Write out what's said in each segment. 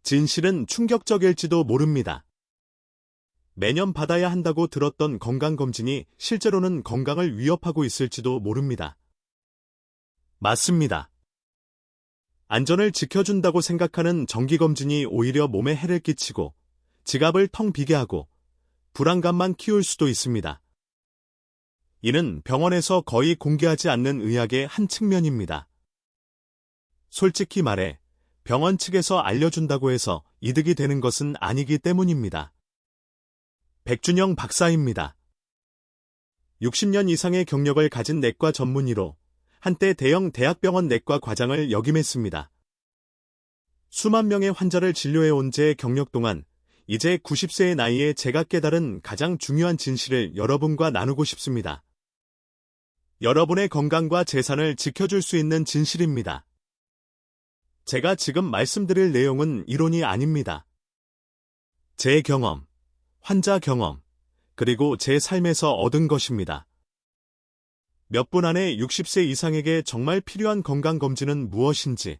진실은 충격적일지도 모릅니다. 매년 받아야 한다고 들었던 건강검진이 실제로는 건강을 위협하고 있을지도 모릅니다. 맞습니다. 안전을 지켜준다고 생각하는 정기검진이 오히려 몸에 해를 끼치고 지갑을 텅 비게 하고 불안감만 키울 수도 있습니다. 이는 병원에서 거의 공개하지 않는 의학의 한 측면입니다. 솔직히 말해 병원 측에서 알려준다고 해서 이득이 되는 것은 아니기 때문입니다. 백준영 박사입니다. 60년 이상의 경력을 가진 내과 전문의로 한때 대형 대학병원 내과 과장을 역임했습니다. 수만 명의 환자를 진료해온 제 경력 동안 이제 90세의 나이에 제가 깨달은 가장 중요한 진실을 여러분과 나누고 싶습니다. 여러분의 건강과 재산을 지켜줄 수 있는 진실입니다. 제가 지금 말씀드릴 내용은 이론이 아닙니다. 제 경험, 환자 경험, 그리고 제 삶에서 얻은 것입니다. 몇 분 안에 60세 이상에게 정말 필요한 건강검진은 무엇인지,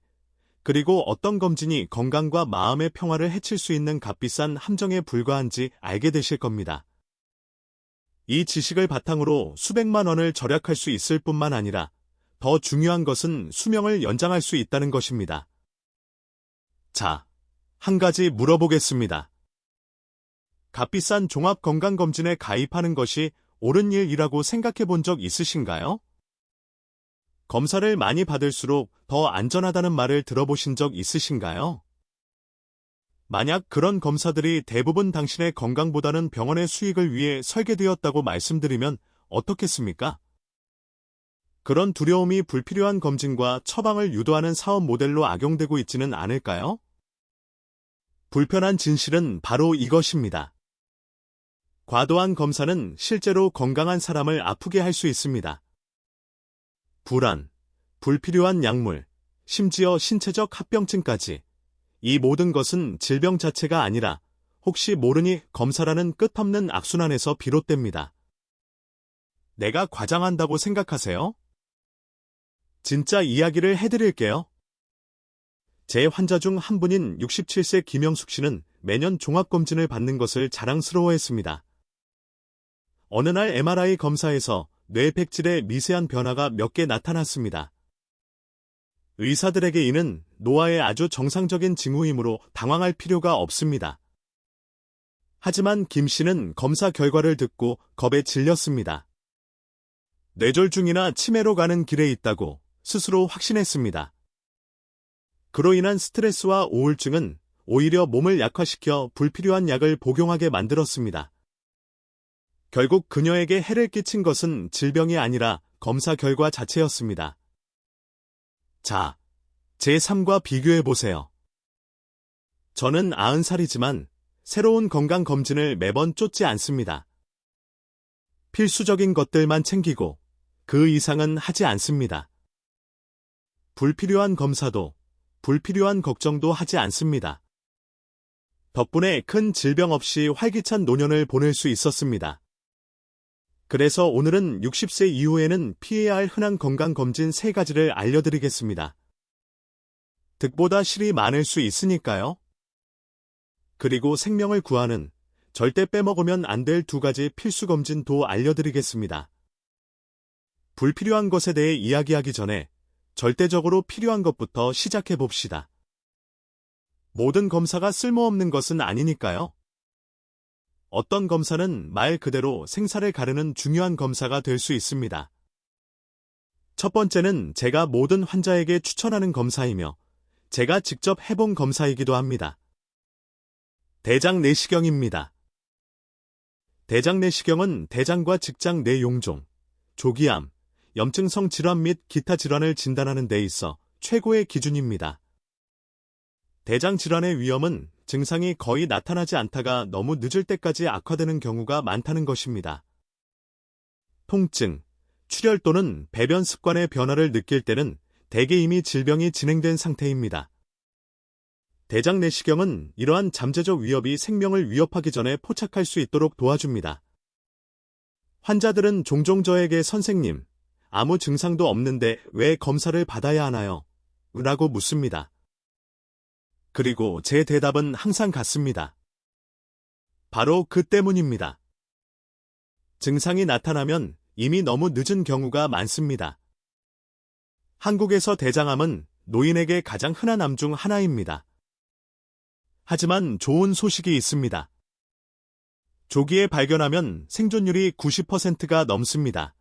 그리고 어떤 검진이 건강과 마음의 평화를 해칠 수 있는 값비싼 함정에 불과한지 알게 되실 겁니다. 이 지식을 바탕으로 수백만 원을 절약할 수 있을 뿐만 아니라 더 중요한 것은 수명을 연장할 수 있다는 것입니다. 자, 한 가지 물어보겠습니다. 값비싼 종합건강검진에 가입하는 것이 옳은 일이라고 생각해 본 적 있으신가요? 검사를 많이 받을수록 더 안전하다는 말을 들어보신 적 있으신가요? 만약 그런 검사들이 대부분 당신의 건강보다는 병원의 수익을 위해 설계되었다고 말씀드리면 어떻겠습니까? 그런 두려움이 불필요한 검진과 처방을 유도하는 사업 모델로 악용되고 있지는 않을까요? 불편한 진실은 바로 이것입니다. 과도한 검사는 실제로 건강한 사람을 아프게 할 수 있습니다. 불안, 불필요한 약물, 심지어 신체적 합병증까지. 이 모든 것은 질병 자체가 아니라 혹시 모르니 검사라는 끝없는 악순환에서 비롯됩니다. 내가 과장한다고 생각하세요? 진짜 이야기를 해드릴게요. 제 환자 중 한 분인 67세 김영숙 씨는 매년 종합검진을 받는 것을 자랑스러워했습니다. 어느 날 MRI 검사에서 뇌백질에 미세한 변화가 몇 개 나타났습니다. 의사들에게 이는 노화의 아주 정상적인 징후이므로 당황할 필요가 없습니다. 하지만 김 씨는 검사 결과를 듣고 겁에 질렸습니다. 뇌졸중이나 치매로 가는 길에 있다고 스스로 확신했습니다. 그로 인한 스트레스와 우울증은 오히려 몸을 약화시켜 불필요한 약을 복용하게 만들었습니다. 결국 그녀에게 해를 끼친 것은 질병이 아니라 검사 결과 자체였습니다. 자, 제 삶과 비교해보세요. 저는 90살이지만 새로운 건강검진을 매번 쫓지 않습니다. 필수적인 것들만 챙기고 그 이상은 하지 않습니다. 불필요한 검사도 불필요한 걱정도 하지 않습니다. 덕분에 큰 질병 없이 활기찬 노년을 보낼 수 있었습니다. 그래서 오늘은 60세 이후에는 피해야 할 흔한 건강검진 3가지를 알려드리겠습니다. 득보다 실이 많을 수 있으니까요. 그리고 생명을 구하는 절대 빼먹으면 안 될 2가지 필수검진도 알려드리겠습니다. 불필요한 것에 대해 이야기하기 전에 절대적으로 필요한 것부터 시작해 봅시다. 모든 검사가 쓸모없는 것은 아니니까요. 어떤 검사는 말 그대로 생사를 가르는 중요한 검사가 될 수 있습니다. 첫 번째는 제가 모든 환자에게 추천하는 검사이며 제가 직접 해본 검사이기도 합니다. 대장 내시경입니다. 대장 내시경은 대장과 직장 내 용종, 조기암, 염증성 질환 및 기타 질환을 진단하는 데 있어 최고의 기준입니다. 대장 질환의 위험은 증상이 거의 나타나지 않다가 너무 늦을 때까지 악화되는 경우가 많다는 것입니다. 통증, 출혈 또는 배변 습관의 변화를 느낄 때는 대개 이미 질병이 진행된 상태입니다. 대장 내시경은 이러한 잠재적 위협이 생명을 위협하기 전에 포착할 수 있도록 도와줍니다. 환자들은 종종 저에게 선생님, 아무 증상도 없는데 왜 검사를 받아야 하나요? 라고 묻습니다. 그리고 제 대답은 항상 같습니다. 바로 그 때문입니다. 증상이 나타나면 이미 너무 늦은 경우가 많습니다. 한국에서 대장암은 노인에게 가장 흔한 암 중 하나입니다. 하지만 좋은 소식이 있습니다. 조기에 발견하면 생존율이 90%가 넘습니다.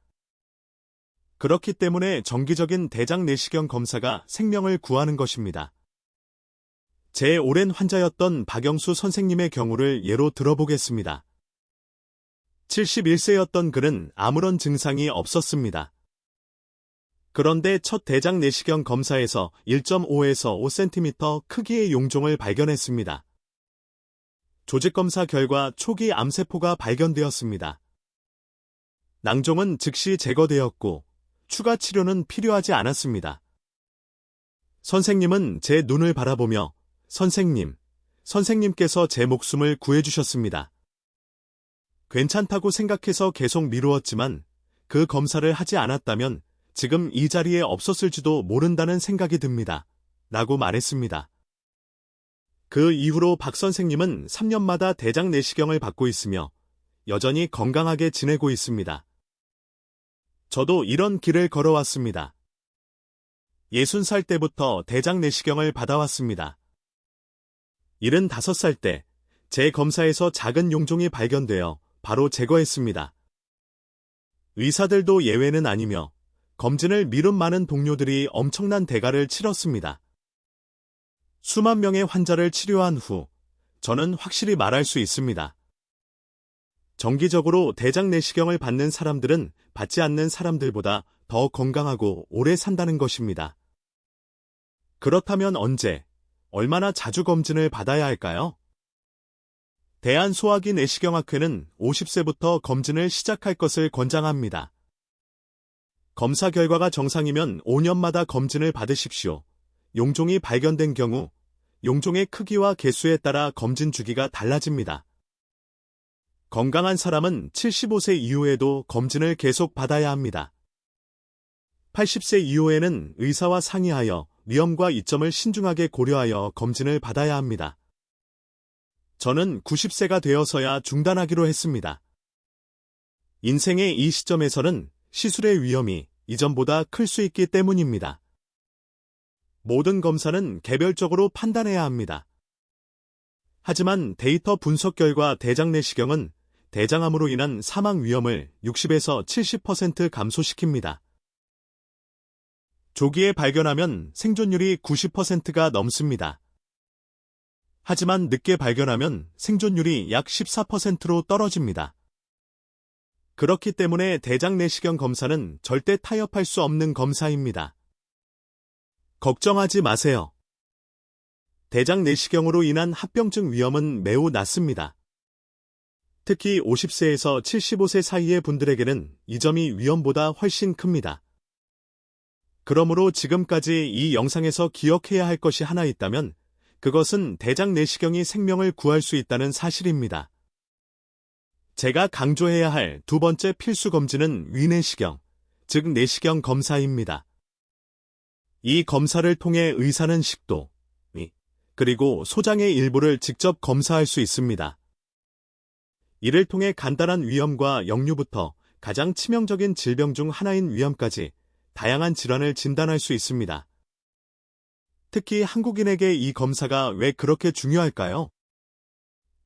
그렇기 때문에 정기적인 대장 내시경 검사가 생명을 구하는 것입니다. 제 오랜 환자였던 박영수 선생님의 경우를 예로 들어보겠습니다. 71세였던 그는 아무런 증상이 없었습니다. 그런데 첫 대장 내시경 검사에서 1.5에서 5cm 크기의 용종을 발견했습니다. 조직검사 결과 초기 암세포가 발견되었습니다. 낭종은 즉시 제거되었고 추가 치료는 필요하지 않았습니다. 선생님은 제 눈을 바라보며 선생님께서 제 목숨을 구해주셨습니다. 괜찮다고 생각해서 계속 미루었지만 그 검사를 하지 않았다면 지금 이 자리에 없었을지도 모른다는 생각이 듭니다. 라고 말했습니다. 그 이후로 박 선생님은 3년마다 대장 내시경을 받고 있으며 여전히 건강하게 지내고 있습니다. 저도 이런 길을 걸어왔습니다. 60살 때부터 대장 내시경을 받아왔습니다. 75살 때 제 검사에서 작은 용종이 발견되어 바로 제거했습니다. 의사들도 예외는 아니며 검진을 미룬 많은 동료들이 엄청난 대가를 치렀습니다. 수만 명의 환자를 치료한 후 저는 확실히 말할 수 있습니다. 정기적으로 대장 내시경을 받는 사람들은 받지 않는 사람들보다 더 건강하고 오래 산다는 것입니다. 그렇다면 언제, 얼마나 자주 검진을 받아야 할까요? 대한소화기 내시경학회는 50세부터 검진을 시작할 것을 권장합니다. 검사 결과가 정상이면 5년마다 검진을 받으십시오. 용종이 발견된 경우 용종의 크기와 개수에 따라 검진 주기가 달라집니다. 건강한 사람은 75세 이후에도 검진을 계속 받아야 합니다. 80세 이후에는 의사와 상의하여 위험과 이점을 신중하게 고려하여 검진을 받아야 합니다. 저는 90세가 되어서야 중단하기로 했습니다. 인생의 이 시점에서는 시술의 위험이 이전보다 클 수 있기 때문입니다. 모든 검사는 개별적으로 판단해야 합니다. 하지만 데이터 분석 결과 대장 내시경은 대장암으로 인한 사망 위험을 60에서 70% 감소시킵니다. 조기에 발견하면 생존율이 90%가 넘습니다. 하지만 늦게 발견하면 생존율이 약 14%로 떨어집니다. 그렇기 때문에 대장 내시경 검사는 절대 타협할 수 없는 검사입니다. 걱정하지 마세요. 대장 내시경으로 인한 합병증 위험은 매우 낮습니다. 특히 50세에서 75세 사이의 분들에게는 이 점이 위험보다 훨씬 큽니다. 그러므로 지금까지 이 영상에서 기억해야 할 것이 하나 있다면 그것은 대장 내시경이 생명을 구할 수 있다는 사실입니다. 제가 강조해야 할 두 번째 필수 검진은 위내시경, 즉 내시경 검사입니다. 이 검사를 통해 의사는 식도, 위, 그리고 소장의 일부를 직접 검사할 수 있습니다. 이를 통해 간단한 위염과 역류부터 가장 치명적인 질병 중 하나인 위암까지 다양한 질환을 진단할 수 있습니다. 특히 한국인에게 이 검사가 왜 그렇게 중요할까요?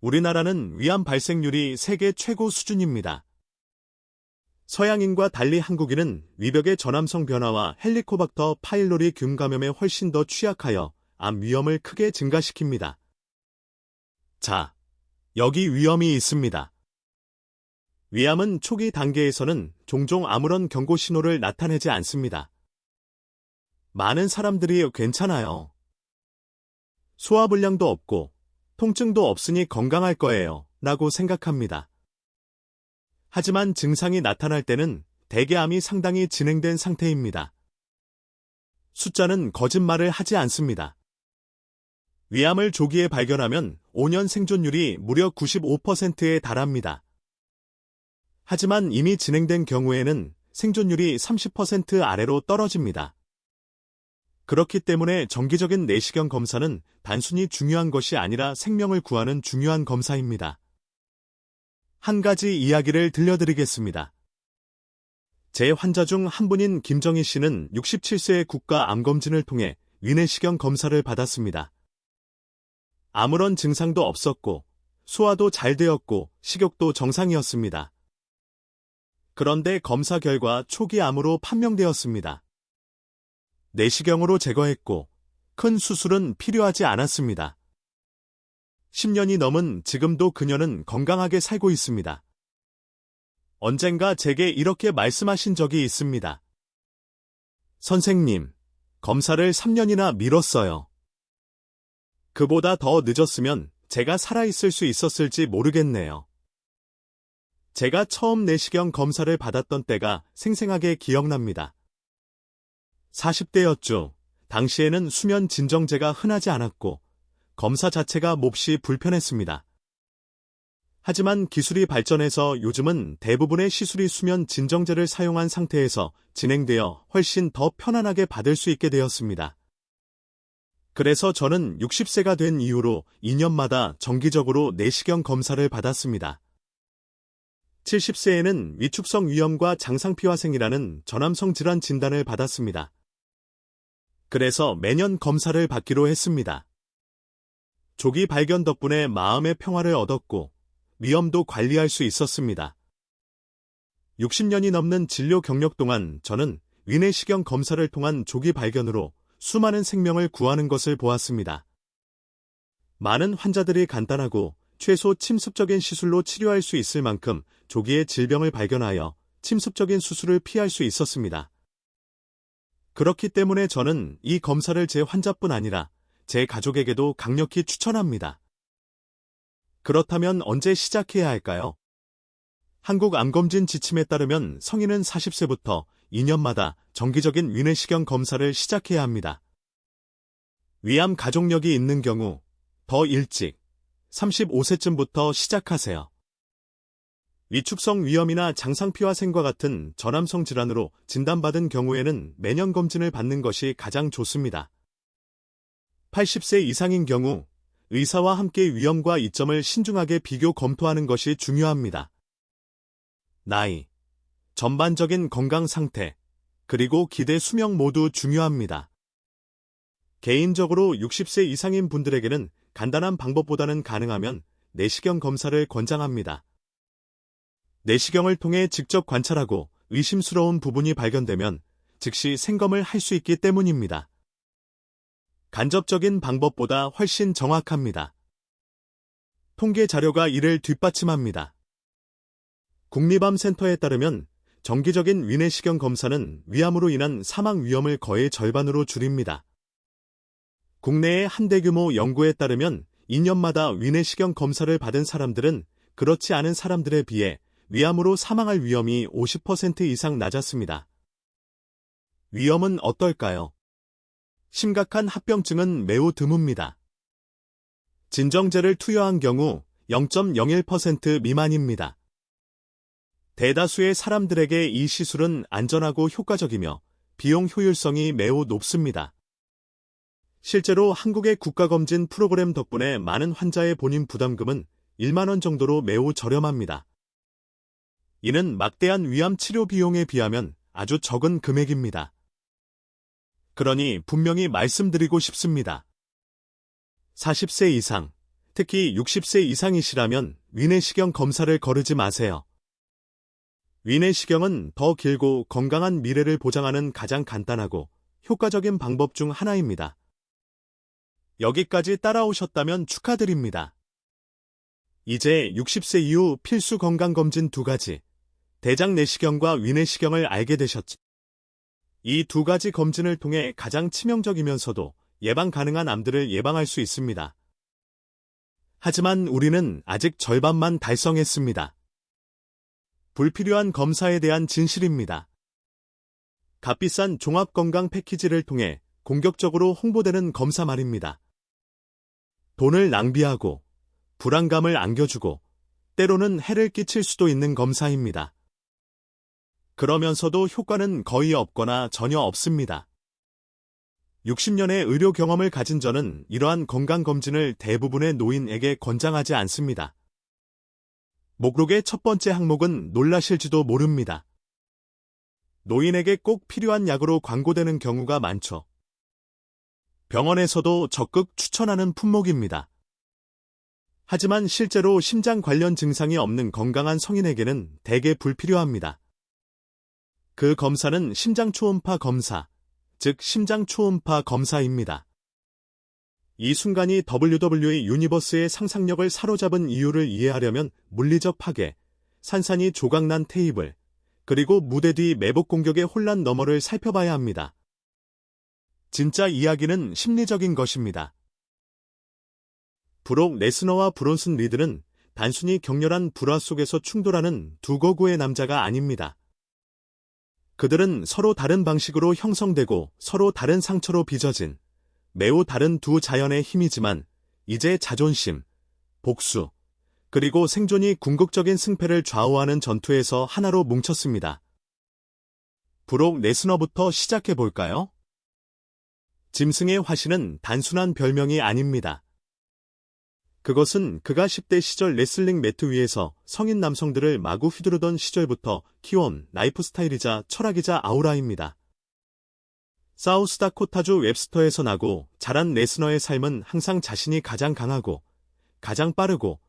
우리나라는 위암 발생률이 세계 최고 수준입니다. 서양인과 달리 한국인은 위벽의 전암성 변화와 헬리코박터 파일로리 균 감염에 훨씬 더 취약하여 암 위험을 크게 증가시킵니다. 자, 여기 위험이 있습니다. 위암은 초기 단계에서는 종종 아무런 경고 신호를 나타내지 않습니다. 많은 사람들이 괜찮아요. 소화불량도 없고 통증도 없으니 건강할 거예요 라고 생각합니다. 하지만 증상이 나타날 때는 대개 암이 상당히 진행된 상태입니다. 숫자는 거짓말을 하지 않습니다. 위암을 조기에 발견하면 5년 생존율이 무려 95%에 달합니다. 하지만 이미 진행된 경우에는 생존율이 30% 아래로 떨어집니다. 그렇기 때문에 정기적인 내시경 검사는 단순히 중요한 것이 아니라 생명을 구하는 중요한 검사입니다. 한 가지 이야기를 들려드리겠습니다. 제 환자 중 한 분인 김정희 씨는 67세의 국가 암검진을 통해 위내시경 검사를 받았습니다. 아무런 증상도 없었고 소화도 잘 되었고 식욕도 정상이었습니다. 그런데 검사 결과 초기 암으로 판명되었습니다. 내시경으로 제거했고 큰 수술은 필요하지 않았습니다. 10년이 넘은 지금도 그녀는 건강하게 살고 있습니다. 언젠가 제게 이렇게 말씀하신 적이 있습니다. 선생님, 검사를 3년이나 미뤘어요. 그보다 더 늦었으면 제가 살아있을 수 있었을지 모르겠네요. 제가 처음 내시경 검사를 받았던 때가 생생하게 기억납니다. 40대였죠. 당시에는 수면 진정제가 흔하지 않았고 검사 자체가 몹시 불편했습니다. 하지만 기술이 발전해서 요즘은 대부분의 시술이 수면 진정제를 사용한 상태에서 진행되어 훨씬 더 편안하게 받을 수 있게 되었습니다. 그래서 저는 60세가 된 이후로 2년마다 정기적으로 내시경 검사를 받았습니다. 70세에는 위축성 위염과 장상피화생이라는 저남성 질환 진단을 받았습니다. 그래서 매년 검사를 받기로 했습니다. 조기 발견 덕분에 마음의 평화를 얻었고 위험도 관리할 수 있었습니다. 60년이 넘는 진료 경력 동안 저는 위내시경 검사를 통한 조기 발견으로 수많은 생명을 구하는 것을 보았습니다. 많은 환자들이 간단하고 최소 침습적인 시술로 치료할 수 있을 만큼 조기에 질병을 발견하여 침습적인 수술을 피할 수 있었습니다. 그렇기 때문에 저는 이 검사를 제 환자뿐 아니라 제 가족에게도 강력히 추천합니다. 그렇다면 언제 시작해야 할까요? 한국암검진 지침에 따르면 성인은 40세부터 2년마다 정기적인 위내시경 검사를 시작해야 합니다. 위암 가족력이 있는 경우 더 일찍 35세쯤부터 시작하세요. 위축성 위염이나 장상피화생과 같은 저남성 질환으로 진단받은 경우에는 매년 검진을 받는 것이 가장 좋습니다. 80세 이상인 경우 의사와 함께 위험과 이점을 신중하게 비교 검토하는 것이 중요합니다. 나이, 전반적인 건강 상태, 그리고 기대 수명 모두 중요합니다. 개인적으로 60세 이상인 분들에게는 간단한 방법보다는 가능하면 내시경 검사를 권장합니다. 내시경을 통해 직접 관찰하고 의심스러운 부분이 발견되면 즉시 생검을 할 수 있기 때문입니다. 간접적인 방법보다 훨씬 정확합니다. 통계 자료가 이를 뒷받침합니다. 국립암센터에 따르면 정기적인 위내시경 검사는 위암으로 인한 사망 위험을 거의 절반으로 줄입니다. 국내의 한 대규모 연구에 따르면 2년마다 위내시경 검사를 받은 사람들은 그렇지 않은 사람들에 비해 위암으로 사망할 위험이 50% 이상 낮았습니다. 위험은 어떨까요? 심각한 합병증은 매우 드뭅니다. 진정제를 투여한 경우 0.01% 미만입니다. 대다수의 사람들에게 이 시술은 안전하고 효과적이며 비용 효율성이 매우 높습니다. 실제로 한국의 국가검진 프로그램 덕분에 많은 환자의 본인 부담금은 1만 원 정도로 매우 저렴합니다. 이는 막대한 위암 치료 비용에 비하면 아주 적은 금액입니다. 그러니 분명히 말씀드리고 싶습니다. 40세 이상, 특히 60세 이상이시라면 위내시경 검사를 거르지 마세요. 위내시경은 더 길고 건강한 미래를 보장하는 가장 간단하고 효과적인 방법 중 하나입니다. 여기까지 따라오셨다면 축하드립니다. 이제 60세 이후 필수 건강검진 2가지, 대장 내시경과 위내시경을 알게 되셨죠. 이 2가지 검진을 통해 가장 치명적이면서도 예방 가능한 암들을 예방할 수 있습니다. 하지만 우리는 아직 절반만 달성했습니다. 불필요한 검사에 대한 진실입니다. 값비싼 종합건강 패키지를 통해 공격적으로 홍보되는 검사 말입니다. 돈을 낭비하고 불안감을 안겨주고 때로는 해를 끼칠 수도 있는 검사입니다. 그러면서도 효과는 거의 없거나 전혀 없습니다. 60년의 의료 경험을 가진 저는 이러한 건강검진을 대부분의 노인에게 권장하지 않습니다. 목록의 첫 번째 항목은 놀라실지도 모릅니다. 노인에게 꼭 필요한 약으로 광고되는 경우가 많죠. 병원에서도 적극 추천하는 품목입니다. 하지만 실제로 심장 관련 증상이 없는 건강한 성인에게는 대개 불필요합니다. 그 검사는 심장 초음파 검사, 즉 심장 초음파 검사입니다. 이 순간이 WWE 유니버스의 상상력을 사로잡은 이유를 이해하려면 물리적 파괴, 산산이 조각난 테이블, 그리고 무대 뒤 매복 공격의 혼란 너머를 살펴봐야 합니다. 진짜 이야기는 심리적인 것입니다. 브록 레스너와 브론슨 리드는 단순히 격렬한 불화 속에서 충돌하는 두 거구의 남자가 아닙니다. 그들은 서로 다른 방식으로 형성되고 서로 다른 상처로 빚어진 매우 다른 두 자연의 힘이지만 이제 자존심, 복수, 그리고 생존이 궁극적인 승패를 좌우하는 전투에서 하나로 뭉쳤습니다. 브록 레스너부터 시작해볼까요? 짐승의 화신은 단순한 별명이 아닙니다. 그것은 그가 10대 시절 레슬링 매트 위에서 성인 남성들을 마구 휘두르던 시절부터 키워온 라이프 스타일이자 철학이자 아우라입니다. 사우스다코타주 웹스터에서 나고 자란 레스너의 삶은 항상 자신이 가장 강하고 가장 빠르고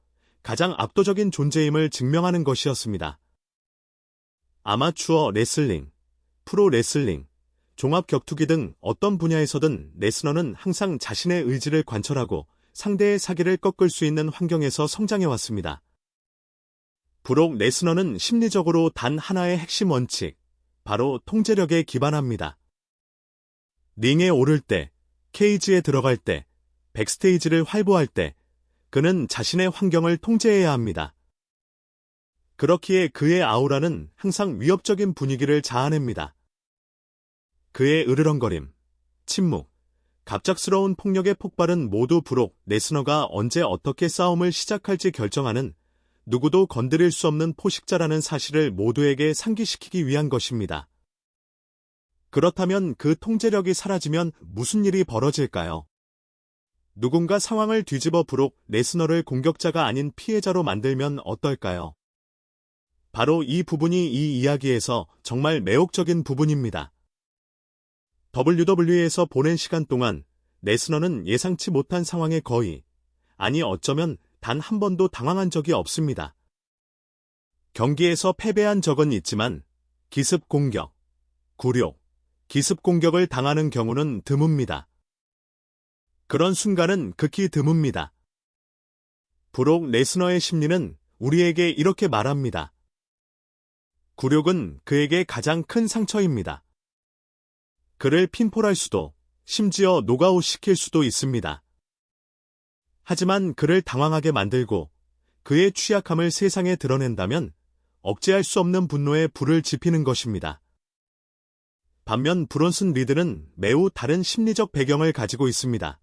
가장 압도적인 존재임을 증명하는 것이었습니다. 아마추어 레슬링, 프로 레슬링, 종합 격투기 등 어떤 분야에서든 레스너는 항상 자신의 의지를 관철하고 상대의 사기를 꺾을 수 있는 환경에서 성장해왔습니다. 브록 레스너는 심리적으로 단 하나의 핵심 원칙, 바로 통제력에 기반합니다. 링에 오를 때, 케이지에 들어갈 때, 백스테이지를 활보할 때, 그는 자신의 환경을 통제해야 합니다. 그렇기에 그의 아우라는 항상 위협적인 분위기를 자아냅니다. 그의 으르렁거림, 침묵, 갑작스러운 폭력의 폭발은 모두 브록 레스너가 언제 어떻게 싸움을 시작할지 결정하는 누구도 건드릴 수 없는 포식자라는 사실을 모두에게 상기시키기 위한 것입니다. 그렇다면 그 통제력이 사라지면 무슨 일이 벌어질까요? 누군가 상황을 뒤집어 브록 레스너를 공격자가 아닌 피해자로 만들면 어떨까요? 바로 이 부분이 이 이야기에서 정말 매혹적인 부분입니다. WWE에서 보낸 시간 동안 레스너는 예상치 못한 상황에 거의, 아니 어쩌면 단 한 번도 당황한 적이 없습니다. 경기에서 패배한 적은 있지만 기습 공격, 굴욕, 기습 공격을 당하는 경우는 드뭅니다. 그런 순간은 극히 드뭅니다. 브록 레스너의 심리는 우리에게 이렇게 말합니다. 굴욕은 그에게 가장 큰 상처입니다. 그를 핀폴할 수도, 심지어 노가웃시킬 수도 있습니다. 하지만 그를 당황하게 만들고 그의 취약함을 세상에 드러낸다면 억제할 수 없는 분노에 불을 지피는 것입니다. 반면 브론슨 리드는 매우 다른 심리적 배경을 가지고 있습니다.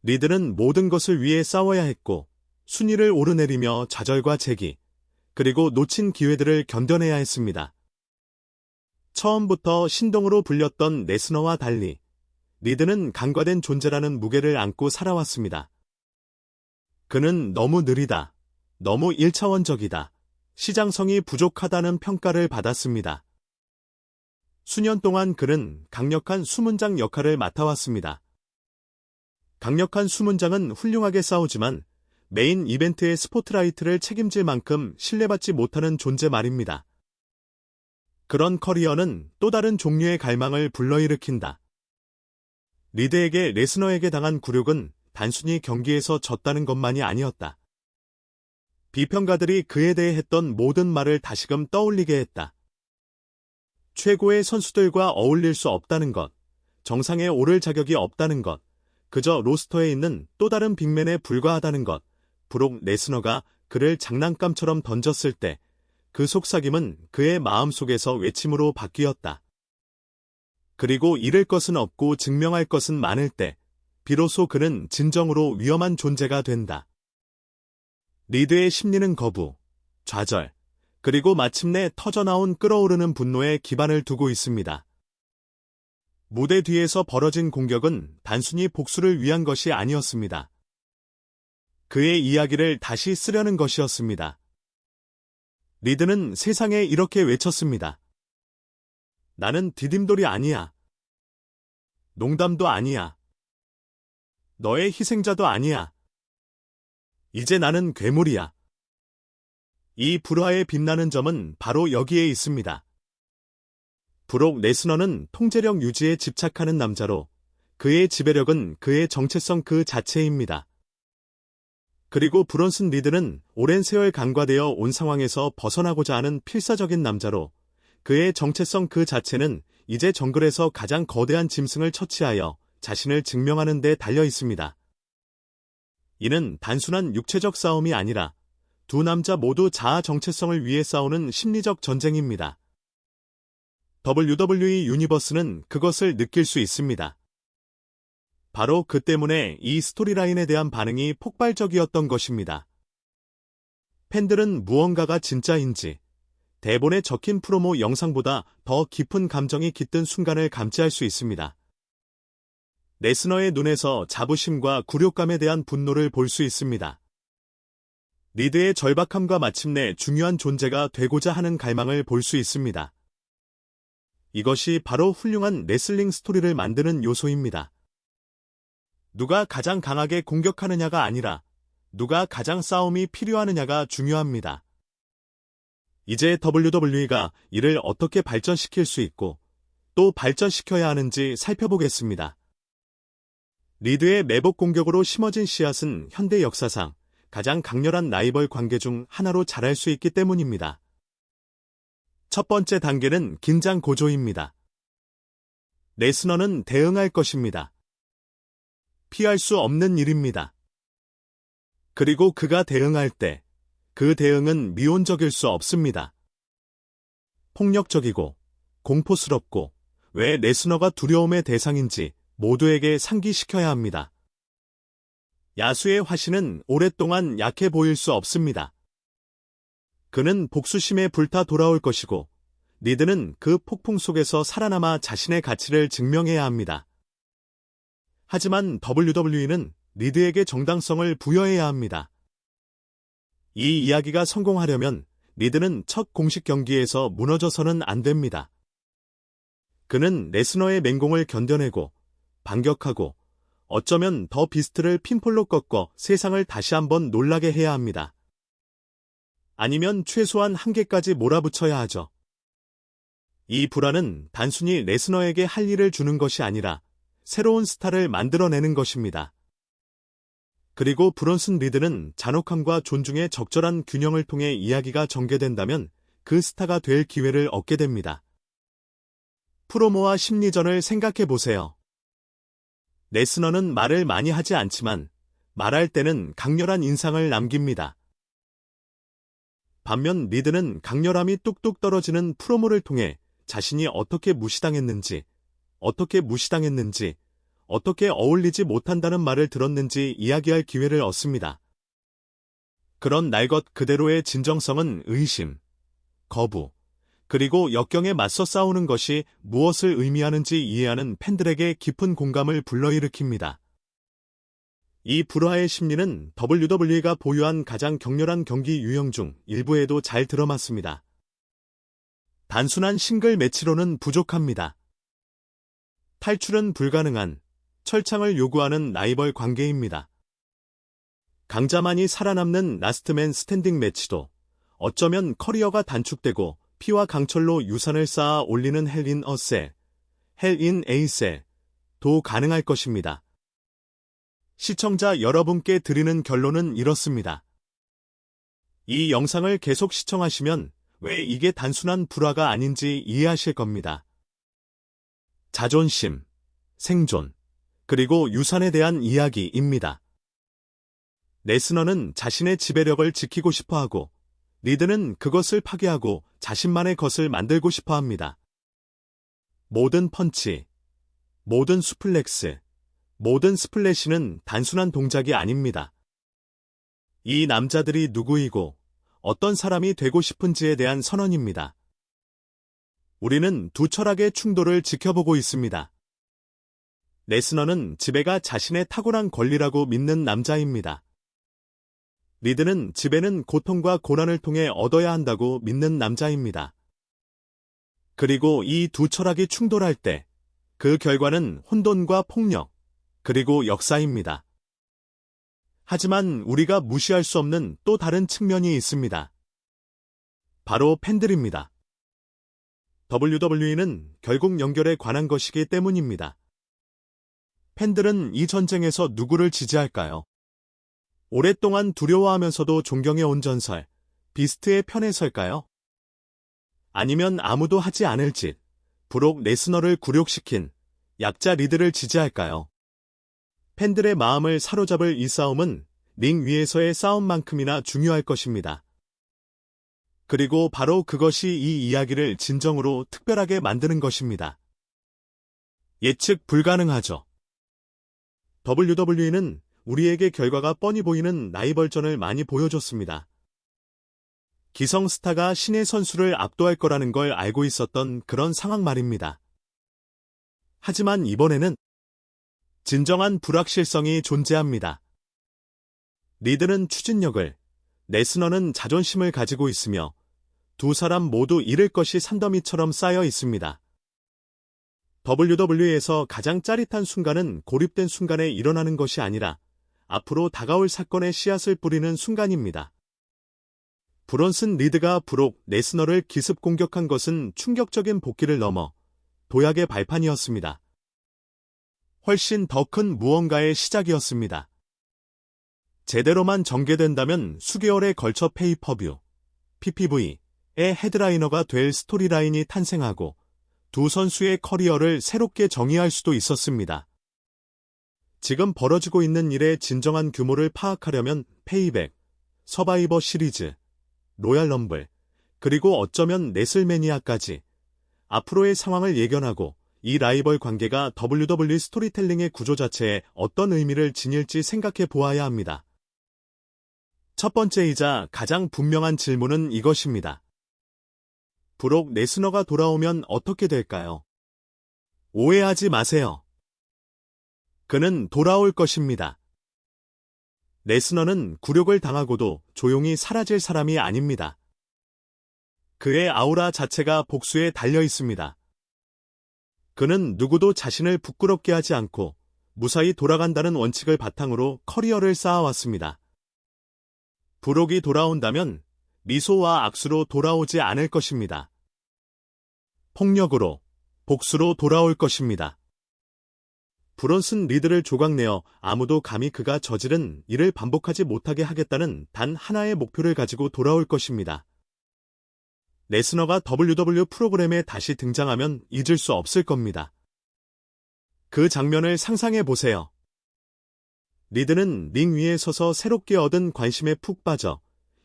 리드는 모든 것을 위해 싸워야 했고 순위를 오르내리며 좌절과 재기, 그리고 놓친 기회들을 견뎌내야 했습니다. 처음부터 신동으로 불렸던 레스너와 달리 리드는 간과된 존재라는 무게를 안고 살아왔습니다. 그는 너무 느리다, 너무 1차원적이다, 시장성이 부족하다는 평가를 받았습니다. 수년 동안 그는 강력한 수문장 역할을 맡아왔습니다. 강력한 수문장은 훌륭하게 싸우지만 메인 이벤트의 스포트라이트를 책임질 만큼 신뢰받지 못하는 존재 말입니다. 그런 커리어는 또 다른 종류의 갈망을 불러일으킨다. 리드에게 레스너에게 당한 굴욕은 단순히 경기에서 졌다는 것만이 아니었다. 비평가들이 그에 대해 했던 모든 말을 다시금 떠올리게 했다. 최고의 선수들과 어울릴 수 없다는 것, 정상에 오를 자격이 없다는 것, 그저 로스터에 있는 또 다른 빅맨에 불과하다는 것, 브록 레스너가 그를 장난감처럼 던졌을 때 그 속삭임은 그의 마음속에서 외침으로 바뀌었다. 그리고 잃을 것은 없고 증명할 것은 많을 때 비로소 그는 진정으로 위험한 존재가 된다. 리드의 심리는 거부, 좌절, 그리고 마침내 터져나온 끓어오르는 분노에 기반을 두고 있습니다. 무대 뒤에서 벌어진 공격은 단순히 복수를 위한 것이 아니었습니다. 그의 이야기를 다시 쓰려는 것이었습니다. 리드는 세상에 이렇게 외쳤습니다. 나는 디딤돌이 아니야. 농담도 아니야. 너의 희생자도 아니야. 이제 나는 괴물이야. 이 불화의 빛나는 점은 바로 여기에 있습니다. 브록 레스너는 통제력 유지에 집착하는 남자로 그의 지배력은 그의 정체성 그 자체입니다. 그리고 브론슨 리드는 오랜 세월 간과되어 온 상황에서 벗어나고자 하는 필사적인 남자로 그의 정체성 그 자체는 이제 정글에서 가장 거대한 짐승을 처치하여 자신을 증명하는 데 달려 있습니다. 이는 단순한 육체적 싸움이 아니라 두 남자 모두 자아 정체성을 위해 싸우는 심리적 전쟁입니다. WWE 유니버스는 그것을 느낄 수 있습니다. 바로 그 때문에 이 스토리라인에 대한 반응이 폭발적이었던 것입니다. 팬들은 무언가가 진짜인지 대본에 적힌 프로모 영상보다 더 깊은 감정이 깃든 순간을 감지할 수 있습니다. 레스너의 눈에서 자부심과 굴욕감에 대한 분노를 볼 수 있습니다. 리드의 절박함과 마침내 중요한 존재가 되고자 하는 갈망을 볼 수 있습니다. 이것이 바로 훌륭한 레슬링 스토리를 만드는 요소입니다. 누가 가장 강하게 공격하느냐가 아니라 누가 가장 싸움이 필요하느냐가 중요합니다. 이제 WWE가 이를 어떻게 발전시킬 수 있고 또 발전시켜야 하는지 살펴보겠습니다. 리드의 매복 공격으로 심어진 씨앗은 현대 역사상 가장 강렬한 라이벌 관계 중 하나로 자랄 수 있기 때문입니다. 첫 번째 단계는 긴장 고조입니다. 레스너는 대응할 것입니다. 피할 수 없는 일입니다. 그리고 그가 대응할 때 그 대응은 미온적일 수 없습니다. 폭력적이고 공포스럽고 왜 레스너가 두려움의 대상인지 모두에게 상기시켜야 합니다. 야수의 화신은 오랫동안 약해 보일 수 없습니다. 그는 복수심에 불타 돌아올 것이고 리드는 그 폭풍 속에서 살아남아 자신의 가치를 증명해야 합니다. 하지만 WWE는 리드에게 정당성을 부여해야 합니다. 이 이야기가 성공하려면 리드는 첫 공식 경기에서 무너져서는 안 됩니다. 그는 레스너의 맹공을 견뎌내고 반격하고 어쩌면 더 비스트를 핀폴로 꺾어 세상을 다시 한번 놀라게 해야 합니다. 아니면 최소한 한계까지 몰아붙여야 하죠. 이 불화는 단순히 레스너에게 할 일을 주는 것이 아니라 새로운 스타를 만들어내는 것입니다. 그리고 브론슨 리드는 잔혹함과 존중의 적절한 균형을 통해 이야기가 전개된다면 그 스타가 될 기회를 얻게 됩니다. 프로모와 심리전을 생각해 보세요. 레스너는 말을 많이 하지 않지만 말할 때는 강렬한 인상을 남깁니다. 반면 리드는 강렬함이 뚝뚝 떨어지는 프로모를 통해 자신이 어떻게 무시당했는지, 어떻게 어울리지 못한다는 말을 들었는지 이야기할 기회를 얻습니다. 그런 날 것 그대로의 진정성은 의심, 거부, 그리고 역경에 맞서 싸우는 것이 무엇을 의미하는지 이해하는 팬들에게 깊은 공감을 불러일으킵니다. 이 불화의 심리는 WWE가 보유한 가장 격렬한 경기 유형 중 일부에도 잘 들어맞습니다. 단순한 싱글 매치로는 부족합니다. 탈출은 불가능한 철창을 요구하는 라이벌 관계입니다. 강자만이 살아남는 라스트맨 스탠딩 매치도 어쩌면 커리어가 단축되고 피와 강철로 유산을 쌓아 올리는 헬 인 어 셀, 헬 인 에이 셀도 가능할 것입니다. 시청자 여러분께 드리는 결론은 이렇습니다. 이 영상을 계속 시청하시면 왜 이게 단순한 불화가 아닌지 이해하실 겁니다. 자존심, 생존, 그리고 유산에 대한 이야기입니다. 레스너는 자신의 지배력을 지키고 싶어하고 리드는 그것을 파괴하고 자신만의 것을 만들고 싶어합니다. 모든 펀치, 모든 수플렉스, 모든 스플래시는 단순한 동작이 아닙니다. 이 남자들이 누구이고 어떤 사람이 되고 싶은지에 대한 선언입니다. 우리는 두 철학의 충돌을 지켜보고 있습니다. 레스너는 지배가 자신의 탁월한 권리라고 믿는 남자입니다. 리드는 지배는 고통과 고난을 통해 얻어야 한다고 믿는 남자입니다. 그리고 이 두 철학이 충돌할 때 그 결과는 혼돈과 폭력, 그리고 역사입니다. 하지만 우리가 무시할 수 없는 또 다른 측면이 있습니다. 바로 팬들입니다. WWE는 결국 연결에 관한 것이기 때문입니다. 팬들은 이 전쟁에서 누구를 지지할까요? 오랫동안 두려워하면서도 존경해온 전설, 비스트의 편에 설까요? 아니면 아무도 하지 않을 짓, 브록 레스너를 굴욕시킨 약자 리드를 지지할까요? 팬들의 마음을 사로잡을 이 싸움은 링 위에서의 싸움만큼이나 중요할 것입니다. 그리고 바로 그것이 이 이야기를 진정으로 특별하게 만드는 것입니다. 예측 불가능하죠. WWE는 우리에게 결과가 뻔히 보이는 라이벌전을 많이 보여줬습니다. 기성 스타가 신의 선수를 압도할 거라는 걸 알고 있었던 그런 상황 말입니다. 하지만 이번에는 진정한 불확실성이 존재합니다. 리드는 추진력을, 레스너는 자존심을 가지고 있으며 두 사람 모두 잃을 것이 산더미처럼 쌓여 있습니다. WWE에서 가장 짜릿한 순간은 고립된 순간에 일어나는 것이 아니라 앞으로 다가올 사건의 씨앗을 뿌리는 순간입니다. 브론슨 리드가 브록 레스너를 기습 공격한 것은 충격적인 복귀를 넘어 도약의 발판이었습니다. 훨씬 더 큰 무언가의 시작이었습니다. 제대로만 전개된다면 수개월에 걸쳐 페이퍼뷰, PPV의 헤드라이너가 될 스토리라인이 탄생하고 두 선수의 커리어를 새롭게 정의할 수도 있었습니다. 지금 벌어지고 있는 일의 진정한 규모를 파악하려면 페이백, 서바이버 시리즈, 로얄 럼블, 그리고 어쩌면 레슬매니아까지 앞으로의 상황을 예견하고 이 라이벌 관계가 WWE 스토리텔링의 구조 자체에 어떤 의미를 지닐지 생각해 보아야 합니다. 첫 번째이자 가장 분명한 질문은 이것입니다. 브록 레스너가 돌아오면 어떻게 될까요? 오해하지 마세요. 그는 돌아올 것입니다. 레스너는 굴욕을 당하고도 조용히 사라질 사람이 아닙니다. 그의 아우라 자체가 복수에 달려 있습니다. 그는 누구도 자신을 부끄럽게 하지 않고 무사히 돌아간다는 원칙을 바탕으로 커리어를 쌓아왔습니다. 브록이 돌아온다면 미소와 악수로 돌아오지 않을 것입니다. 폭력으로, 복수로 돌아올 것입니다. 브론슨 리드를 조각내어 아무도 감히 그가 저지른 일을 반복하지 못하게 하겠다는 단 하나의 목표를 가지고 돌아올 것입니다. 레스너가 WW 프로그램에 다시 등장하면 잊을 수 없을 겁니다. 그 장면을 상상해 보세요. 리드는 링 위에 서서 새롭게 얻은 관심에 푹 빠져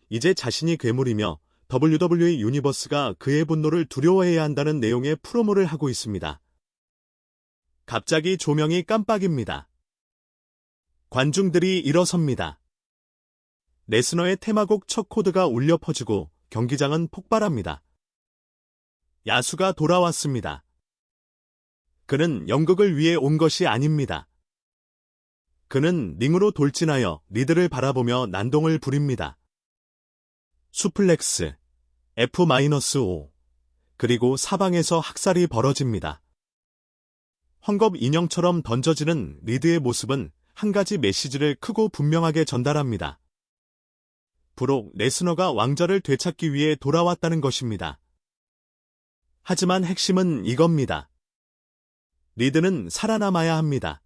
이제 자신이 괴물이며 WWE 유니버스가 그의 분노를 두려워해야 한다는 내용의 프로모를 하고 있습니다. 갑자기 조명이 깜빡입니다. 관중들이 일어섭니다. 레스너의 테마곡 첫 코드가 울려 퍼지고 경기장은 폭발합니다. 야수가 돌아왔습니다. 그는 연극을 위해 온 것이 아닙니다. 그는 링으로 돌진하여 리드를 바라보며 난동을 부립니다. 수플렉스, F-5, 그리고 사방에서 학살이 벌어집니다. 헝겊 인형처럼 던져지는 리드의 모습은 한 가지 메시지를 크고 분명하게 전달합니다. 브록 레스너가 왕좌를 되찾기 위해 돌아왔다는 것입니다. 하지만 핵심은 이겁니다. 리드는 살아남아야 합니다.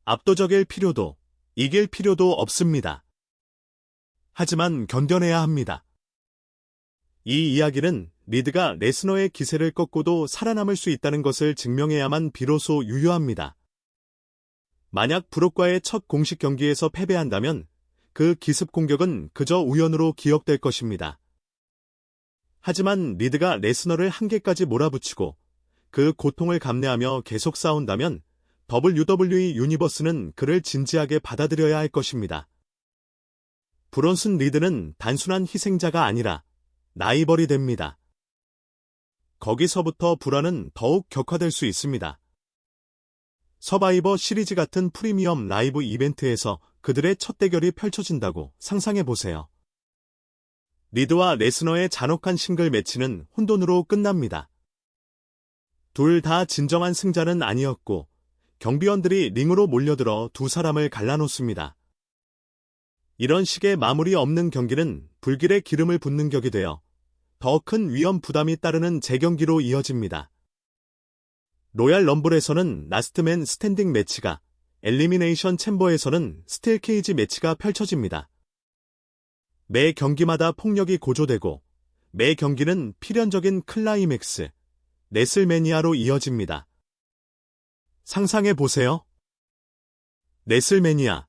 압도적일 필요도, 이길 필요도 없습니다. 하지만 견뎌내야 합니다. 이 이야기는 리드가 레스너의 기세를 꺾고도 살아남을 수 있다는 것을 증명해야만 비로소 유효합니다. 만약 브록과의 첫 공식 경기에서 패배한다면 그 기습 공격은 그저 우연으로 기억될 것입니다. 하지만 리드가 레스너를 한계까지 몰아붙이고 그 고통을 감내하며 계속 싸운다면 WWE 유니버스는 그를 진지하게 받아들여야 할 것입니다. 브론슨 리드는 단순한 희생자가 아니라 라이벌이 됩니다. 거기서부터 불화는 더욱 격화될 수 있습니다. 서바이버 시리즈 같은 프리미엄 라이브 이벤트에서 그들의 첫 대결이 펼쳐진다고 상상해보세요. 리드와 레스너의 잔혹한 싱글 매치는 혼돈으로 끝납니다. 둘 다 진정한 승자는 아니었고 경비원들이 링으로 몰려들어 두 사람을 갈라놓습니다. 이런 식의 마무리 없는 경기는 불길에 기름을 붓는 격이 되어 더 큰 위험 부담이 따르는 재경기로 이어집니다. 로얄 럼블에서는 라스트맨 스탠딩 매치가, 엘리미네이션 챔버에서는 스틸 케이지 매치가 펼쳐집니다. 매 경기마다 폭력이 고조되고 매 경기는 필연적인 클라이맥스, 레슬매니아로 이어집니다. 상상해보세요. 레슬매니아,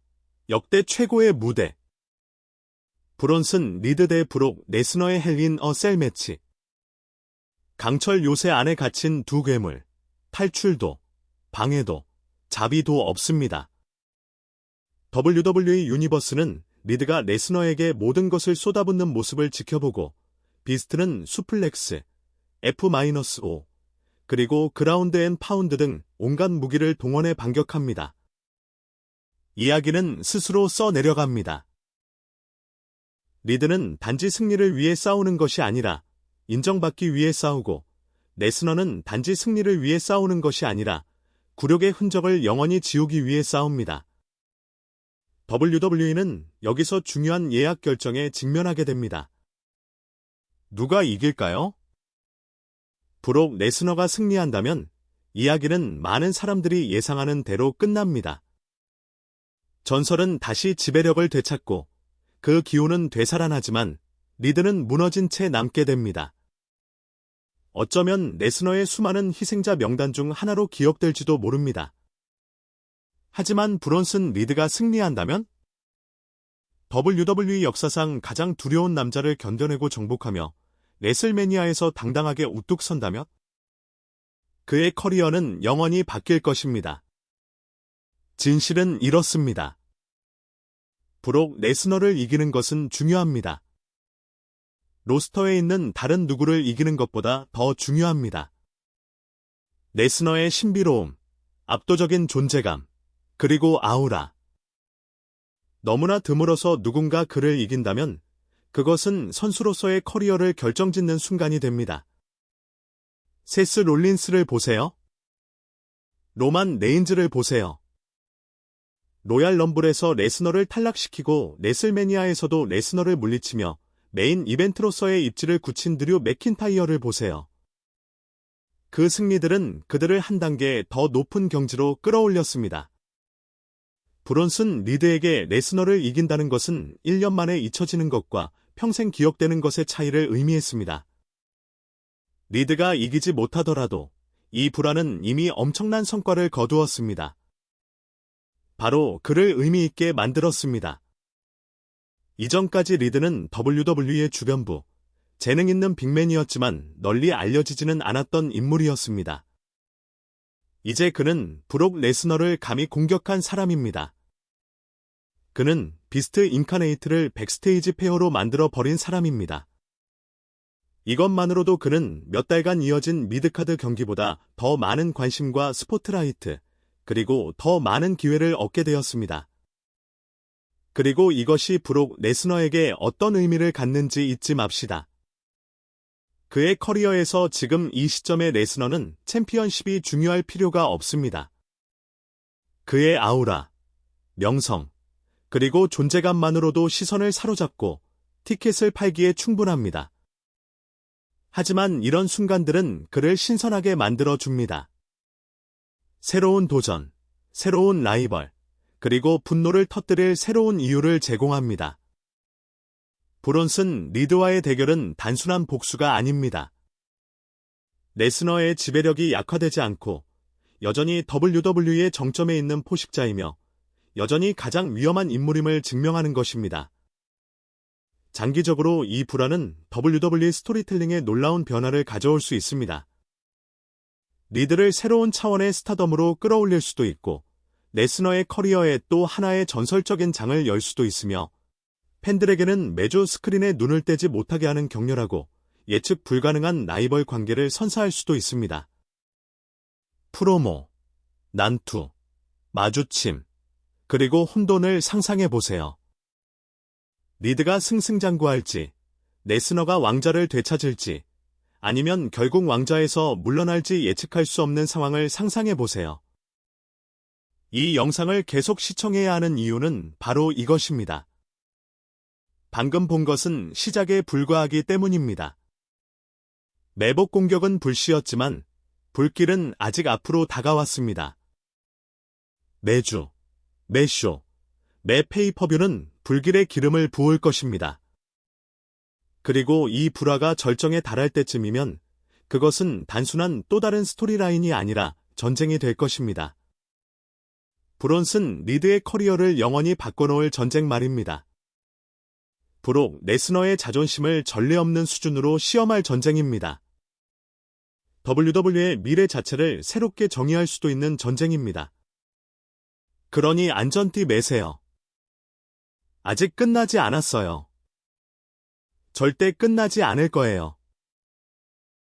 역대 최고의 무대. 브론슨 리드 대 브록 레스너의 헬 인 어 셀 매치. 강철 요새 안에 갇힌 두 괴물. 탈출도, 방해도, 자비도 없습니다. WWE 유니버스는 리드가 레스너에게 모든 것을 쏟아붓는 모습을 지켜보고 비스트는 수플렉스, F-5, 그리고 그라운드 앤 파운드 등 온갖 무기를 동원해 반격합니다. 이야기는 스스로 써내려갑니다. 리드는 단지 승리를 위해 싸우는 것이 아니라 인정받기 위해 싸우고 레스너는 단지 승리를 위해 싸우는 것이 아니라 굴욕의 흔적을 영원히 지우기 위해 싸웁니다. WWE는 여기서 중요한 예약 결정에 직면하게 됩니다. 누가 이길까요? 브록 레스너가 승리한다면 이야기는 많은 사람들이 예상하는 대로 끝납니다. 전설은 다시 지배력을 되찾고 그 기운은 되살아나지만 리드는 무너진 채 남게 됩니다. 어쩌면 레스너의 수많은 희생자 명단 중 하나로 기억될지도 모릅니다. 하지만 브론슨 리드가 승리한다면? WWE 역사상 가장 두려운 남자를 견뎌내고 정복하며 레슬매니아에서 당당하게 우뚝 선다면? 그의 커리어는 영원히 바뀔 것입니다. 진실은 이렇습니다. 브록 레스너를 이기는 것은 중요합니다. 로스터에 있는 다른 누구를 이기는 것보다 더 중요합니다. 레스너의 신비로움, 압도적인 존재감, 그리고 아우라. 너무나 드물어서 누군가 그를 이긴다면 그것은 선수로서의 커리어를 결정짓는 순간이 됩니다. 세스 롤린스를 보세요. 로만 레인즈를 보세요. 로얄 럼블에서 레스너를 탈락시키고 레슬매니아에서도 레스너를 물리치며 메인 이벤트로서의 입지를 굳힌 드류 맥킨타이어를 보세요. 그 승리들은 그들을 한 단계 더 높은 경지로 끌어올렸습니다. 브론슨 리드에게 레스너를 이긴다는 것은 1년 만에 잊혀지는 것과 평생 기억되는 것의 차이를 의미했습니다. 리드가 이기지 못하더라도 이 불화는 이미 엄청난 성과를 거두었습니다. 바로 그를 의미 있게 만들었습니다. 이전까지 리드는 WWE의 주변부, 재능 있는 빅맨이었지만 널리 알려지지는 않았던 인물이었습니다. 이제 그는 브록 레스너를 감히 공격한 사람입니다. 그는 비스트 인카네이트를 백스테이지 페어로 만들어 버린 사람입니다. 이것만으로도 그는 몇 달간 이어진 미드카드 경기보다 더 많은 관심과 스포트라이트, 그리고 더 많은 기회를 얻게 되었습니다. 그리고 이것이 브록 레스너에게 어떤 의미를 갖는지 잊지 맙시다. 그의 커리어에서 지금 이 시점의 레스너는 챔피언십이 중요할 필요가 없습니다. 그의 아우라, 명성, 그리고 존재감만으로도 시선을 사로잡고 티켓을 팔기에 충분합니다. 하지만 이런 순간들은 그를 신선하게 만들어줍니다. 새로운 도전, 새로운 라이벌, 그리고 분노를 터뜨릴 새로운 이유를 제공합니다. 브론슨 리드와의 대결은 단순한 복수가 아닙니다. 레스너의 지배력이 약화되지 않고 여전히 WWE의 정점에 있는 포식자이며 여전히 가장 위험한 인물임을 증명하는 것입니다. 장기적으로 이 불화는 WWE 스토리텔링에 놀라운 변화를 가져올 수 있습니다. 리드를 새로운 차원의 스타덤으로 끌어올릴 수도 있고 레스너의 커리어에 또 하나의 전설적인 장을 열 수도 있으며 팬들에게는 매주 스크린에 눈을 떼지 못하게 하는 격렬하고 예측 불가능한 라이벌 관계를 선사할 수도 있습니다. 프로모, 난투, 마주침, 그리고 혼돈을 상상해 보세요. 리드가 승승장구할지, 레스너가 왕자를 되찾을지, 아니면 결국 왕좌에서 물러날지 예측할 수 없는 상황을 상상해 보세요. 이 영상을 계속 시청해야 하는 이유는 바로 이것입니다. 방금 본 것은 시작에 불과하기 때문입니다. 매복 공격은 불씨였지만 불길은 아직 앞으로 다가왔습니다. 매주, 매쇼, 매 페이퍼뷰는 불길의 기름을 부을 것입니다. 그리고 이 불화가 절정에 달할 때쯤이면 그것은 단순한 또 다른 스토리라인이 아니라 전쟁이 될 것입니다. 브론슨 리드의 커리어를 영원히 바꿔놓을 전쟁 말입니다. 브록 레스너의 자존심을 전례 없는 수준으로 시험할 전쟁입니다. WWE의 미래 자체를 새롭게 정의할 수도 있는 전쟁입니다. 그러니 안전띠 매세요. 아직 끝나지 않았어요. 절대 끝나지 않을 거예요.